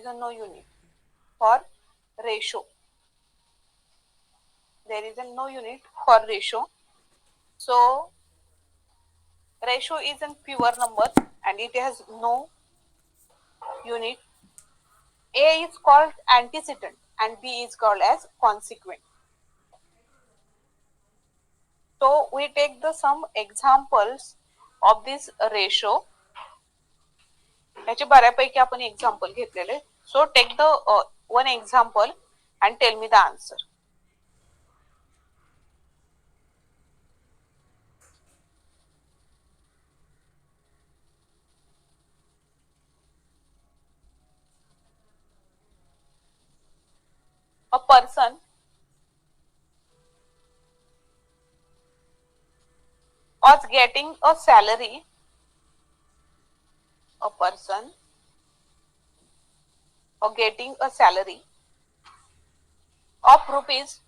is a no unit. For ratio, there is a no unit for ratio. So ratio is a pure number and it has no unit. A is called antecedent and B is called as consequent. So we take the some examples of this ratio. याचे बऱ्यापैकी आपण example घेतलेले. So take the one example and tell me the answer. A person was getting a salary. A person or getting a salary of rupees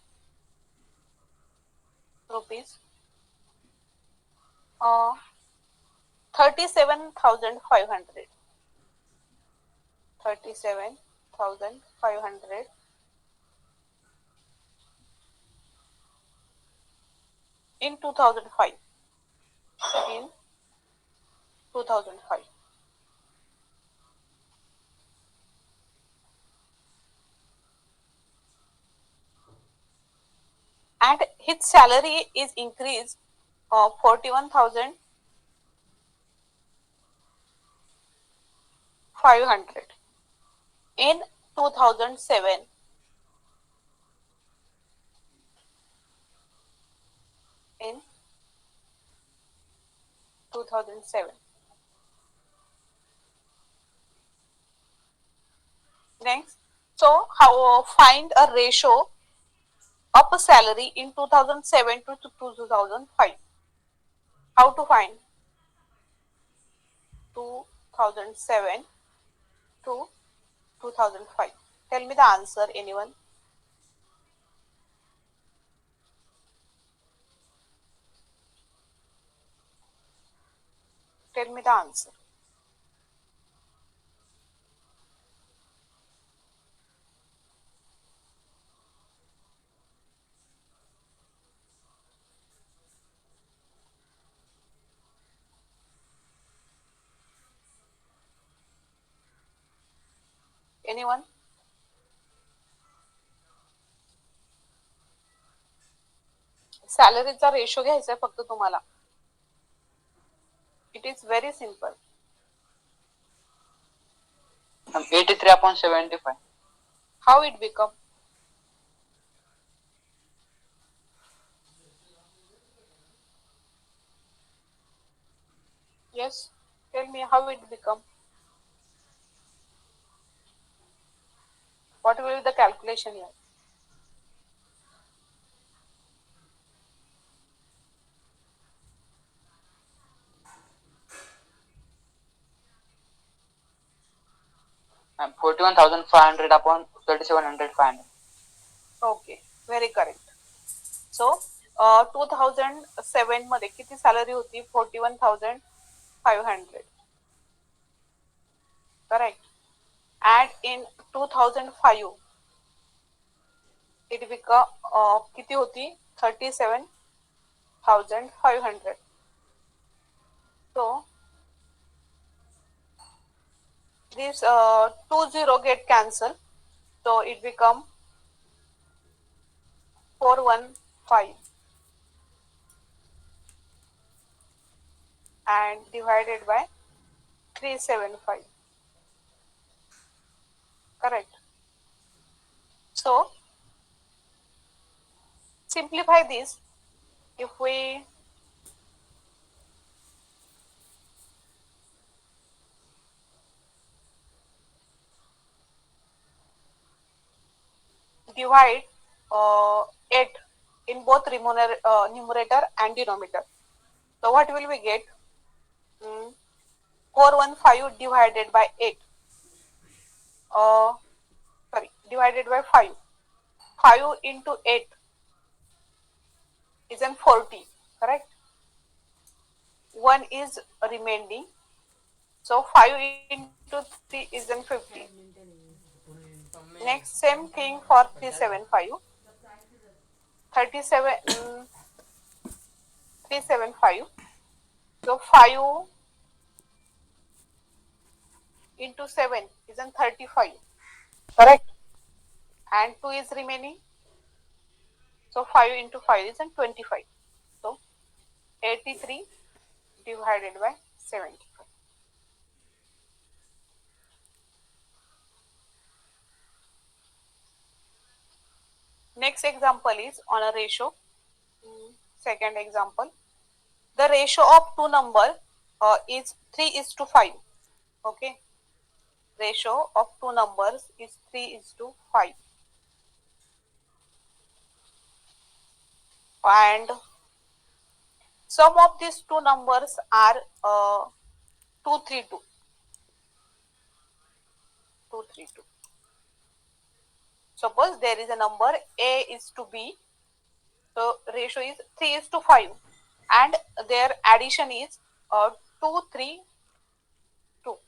37,500 37,500 in 2005 in 2005 and his salary is increased 41,500 in 2007 in 2007. Next, so how find a ratio of a salary in 2007 to 2005. How to find 2007 to 2005? Tell me the answer, anyone? Tell me the answer. Anyone? सॅलरीचा ratio घ्यायचा आहे फक्त तुम्हाला. It is very simple. 83/75. How it become? Yes, tell me how it become. What will be the calculation here? And 41,500 upon 37,500. Okay, very correct. So 2007 मध्ये किती salary होती? 41,500. Correct. And in 2005 it become किती होती? 37,500. So this 20 get cancelled, so it become 415 and divided by 375. Correct. So simplify this. If we divide 8 in both numerator and denominator, so what will we get? 415 divided by 8. Divided by 5. 5 into 8 is an 40, correct? 1 is remaining. So 5 into 3 is an 50. Next, same thing for 375. 375. So 5 into 7 is an 35. Correct. And 2 is remaining. So 5 into 5 is an 25. So 83 divided by 75. Next example is on a ratio. Second example, the ratio of two number is 3:5. Okay, ratio of two numbers is 3:5, and sum of these two numbers are 232. 232. Suppose there is a number A is to B, so ratio is 3:5, and their addition is 232.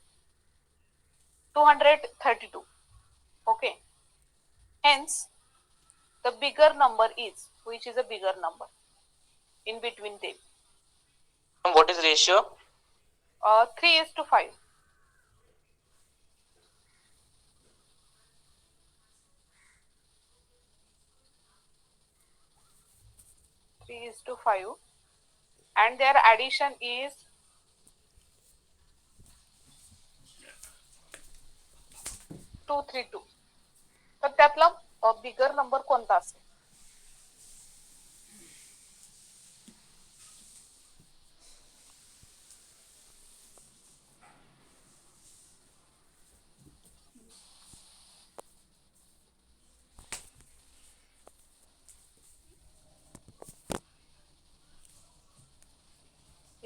232. Okay. Hence, the bigger number is, which is a bigger number in between them? What is ratio? 3:5. 3:5, and their addition is 232. तर त्यातला bigger number कोणता असेल?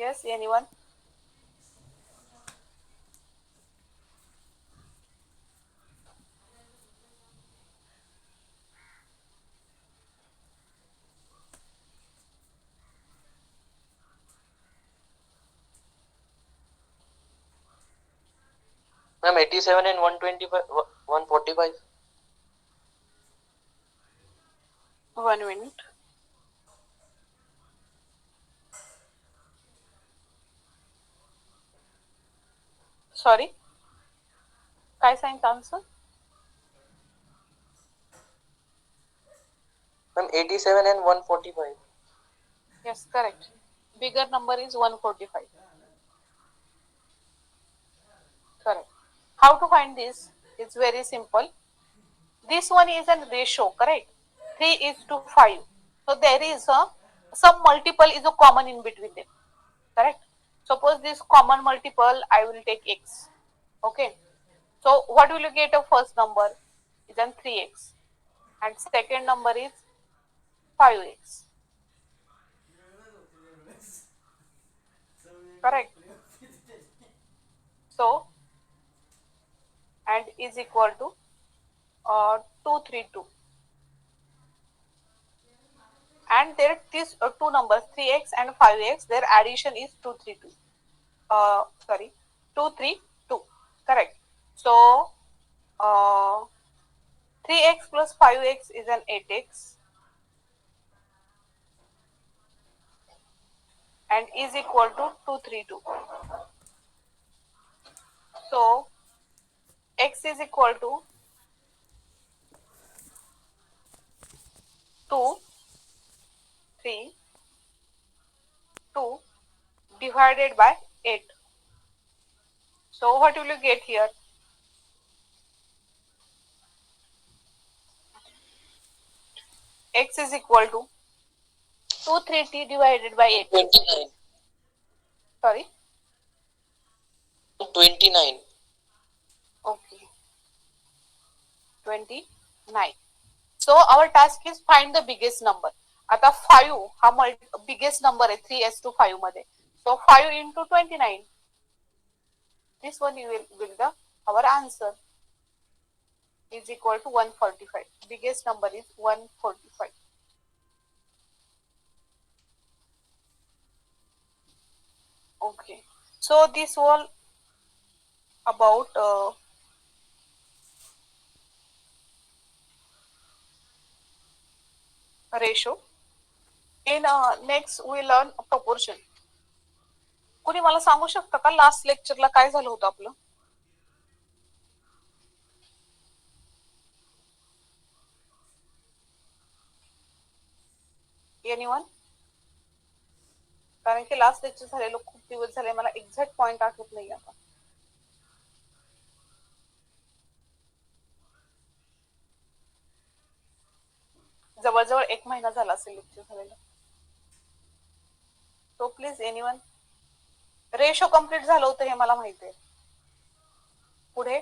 Yes, anyone? Ma'am, 87 and 125, 145. 1 minute. Sorry, काय सांगितलं answer? Ma'am, 87 and 145. Yes, correct. Bigger number is 145. Correct. How to find this? It's very simple. This one is a ratio, correct? 3:5. So there is some multiple is a common in between them, correct? Suppose this common multiple, I will take x. Okay. So what will you get? A first number is an 3x, and second number is 5x. Correct. So, and is equal to 232. And there these two numbers 3x and 5x, their addition is 232. Sorry, 232. Correct. So 3x plus 5x is an 8x, and is equal to 232. So x is equal to 2, 3, 2 divided by 8. So what will you get here? X is equal to 230 divided by 8. 29. Sorry? 29. Okay. 29. So our task is find the biggest number. आता 5 हा biggest number आहे 3:5 मध्ये. So 5 into 29. This one will the our answer is equal to 145. Biggest number is 145. Okay. So this all about ratio. In next we learn proportion. कुणी मला सांगू शकतं का last लेक्चरला काय झालं होतं आपलं? एनीवन? कारण की लास्ट लेक्चर झालेलं खूप दिवस झाले, मला एक्झॅक्ट पॉइंट आठवत नाही आता. जवळजवळ 1 महिना झाला असेल लेक्चर झालेलं. So please anyone. Ratio complete झालं होतं हे मला माहिती आहे. पुढे